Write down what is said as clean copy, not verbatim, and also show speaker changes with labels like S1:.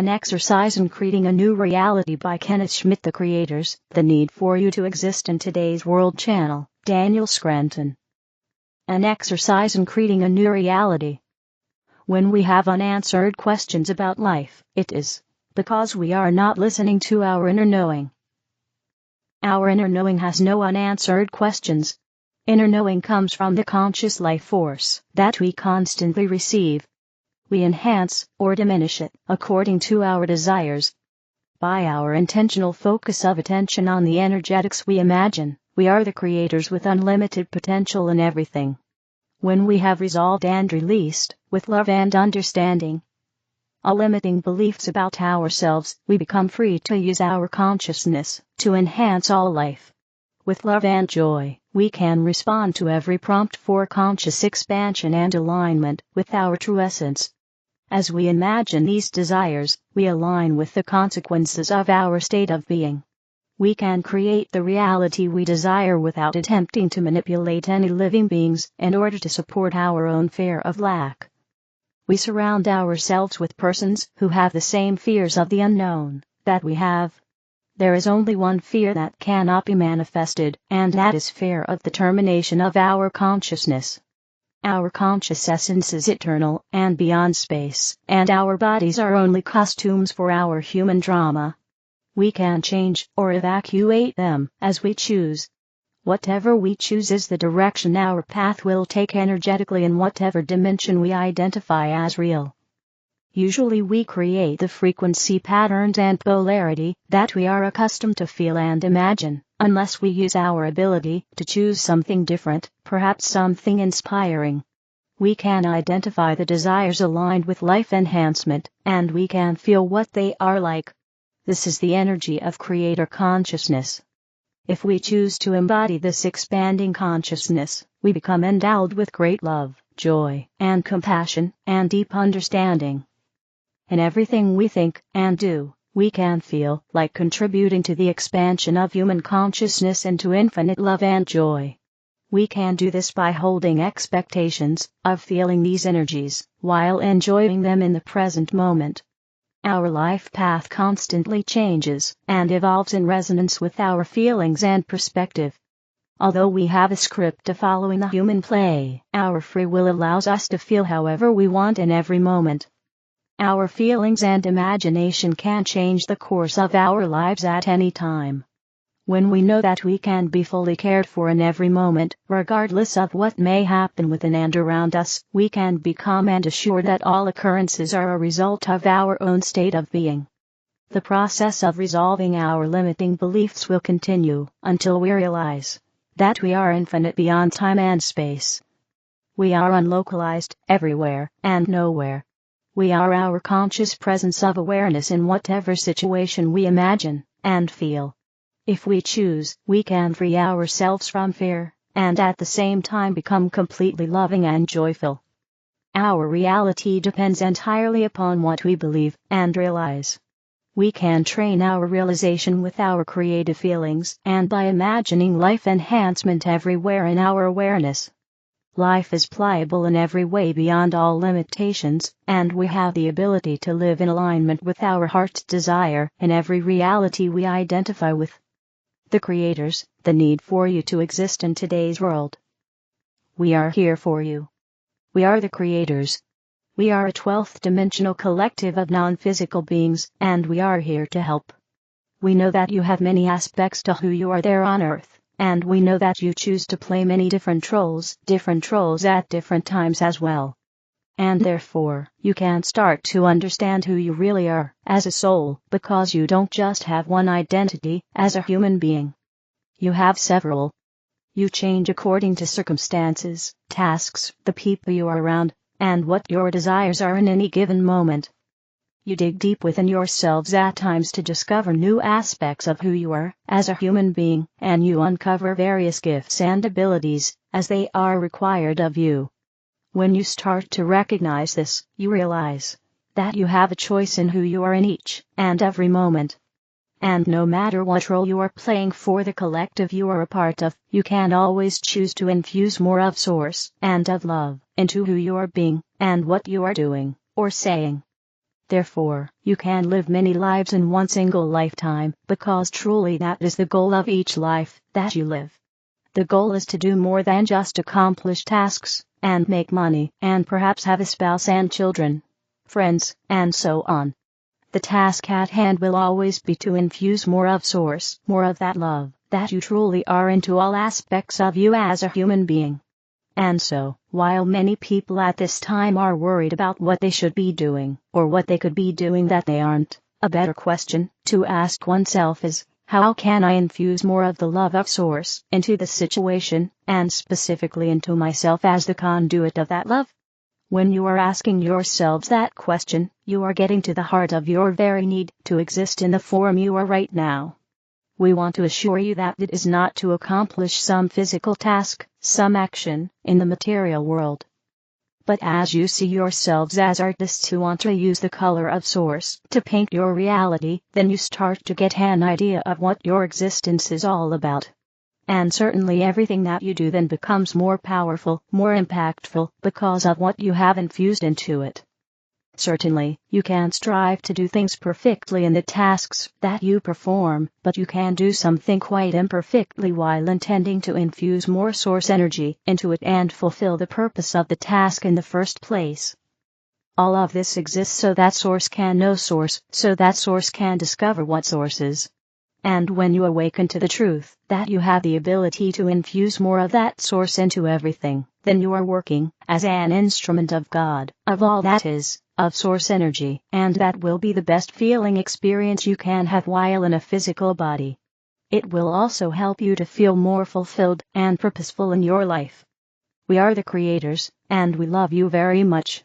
S1: An exercise in creating a new reality by Kenneth Schmitt. The creators, The Need for You to Exist in Today's World Channel, Daniel Scranton. An exercise in creating a new reality. When we have unanswered questions about life, it is because we are not listening to our inner knowing. Our inner knowing has no unanswered questions. Inner knowing comes from the conscious life force that we constantly receive. We enhance or diminish it according to our desires. By our intentional focus of attention on the energetics we imagine, we are the creators with unlimited potential in everything. When we have resolved and released, with love and understanding, all limiting beliefs about ourselves, we become free to use our consciousness to enhance all life. With love and joy, we can respond to every prompt for conscious expansion and alignment with our true essence. As we imagine these desires, we align with the consequences of our state of being. We can create the reality we desire without attempting to manipulate any living beings in order to support our own fear of lack. We surround ourselves with persons who have the same fears of the unknown that we have. There is only one fear that cannot be manifested, and that is fear of the termination of our consciousness. Our conscious essence is eternal and beyond space, and our bodies are only costumes for our human drama. We can change or evacuate them as we choose. Whatever we choose is the direction our path will take energetically in whatever dimension we identify as real. Usually we create the frequency patterns and polarity that we are accustomed to feel and imagine, unless we use our ability to choose something different, perhaps something inspiring. We can identify the desires aligned with life enhancement, and we can feel what they are like. This is the energy of creator consciousness. If we choose to embody this expanding consciousness, we become endowed with great love, joy, and compassion, and deep understanding. In everything we think and do, we can feel like contributing to the expansion of human consciousness into infinite love and joy. We can do this by holding expectations of feeling these energies while enjoying them in the present moment. Our life path constantly changes and evolves in resonance with our feelings and perspective. Although we have a script to follow in the human play, our free will allows us to feel however we want in every moment. Our feelings and imagination can change the course of our lives at any time. When we know that we can be fully cared for in every moment, regardless of what may happen within and around us, we can be calm and assured that all occurrences are a result of our own state of being. The process of resolving our limiting beliefs will continue until we realize that we are infinite beyond time and space. We are unlocalized, everywhere and nowhere. We are our conscious presence of awareness in whatever situation we imagine and feel. If we choose, we can free ourselves from fear, and at the same time become completely loving and joyful. Our reality depends entirely upon what we believe and realize. We can train our realization with our creative feelings and by imagining life enhancement everywhere in our awareness. Life is pliable in every way beyond all limitations, and we have the ability to live in alignment with our heart's desire in every reality we identify with. The creators, the need for you to exist in today's world. We are here for you. We are the creators. We are a 12th dimensional collective of non-physical beings, and we are here to help. We know that you have many aspects to who you are there on Earth. And we know that you choose to play many different roles at different times as well. And therefore, you can start to understand who you really are as a soul, because you don't just have one identity as a human being. You have several. You change according to circumstances, tasks, the people you are around, and what your desires are in any given moment. You dig deep within yourselves at times to discover new aspects of who you are as a human being, and you uncover various gifts and abilities as they are required of you. When you start to recognize this, you realize that you have a choice in who you are in each and every moment. And no matter what role you are playing for the collective you are a part of, you can always choose to infuse more of source and of love into who you are being and what you are doing or saying. Therefore, you can live many lives in one single lifetime, because truly that is the goal of each life that you live. The goal is to do more than just accomplish tasks, and make money, and perhaps have a spouse and children, friends, and so on. The task at hand will always be to infuse more of Source, more of that love that you truly are into all aspects of you as a human being. And so, while many people at this time are worried about what they should be doing, or what they could be doing that they aren't, a better question to ask oneself is, how can I infuse more of the love of Source into the situation, and specifically into myself as the conduit of that love? When you are asking yourselves that question, you are getting to the heart of your very need to exist in the form you are right now. We want to assure you that it is not to accomplish some physical task, some action, in the material world. But as you see yourselves as artists who want to use the color of Source to paint your reality, then you start to get an idea of what your existence is all about. And certainly everything that you do then becomes more powerful, more impactful, because of what you have infused into it. Certainly, you can strive to do things perfectly in the tasks that you perform, but you can do something quite imperfectly while intending to infuse more Source energy into it and fulfill the purpose of the task in the first place. All of this exists so that Source can know Source, so that Source can discover what Source is. And when you awaken to the truth that you have the ability to infuse more of that Source into everything, then you are working as an instrument of God, of all that is, of Source energy, and that will be the best feeling experience you can have while in a physical body. It will also help you to feel more fulfilled and purposeful in your life. We are the creators, and we love you very much.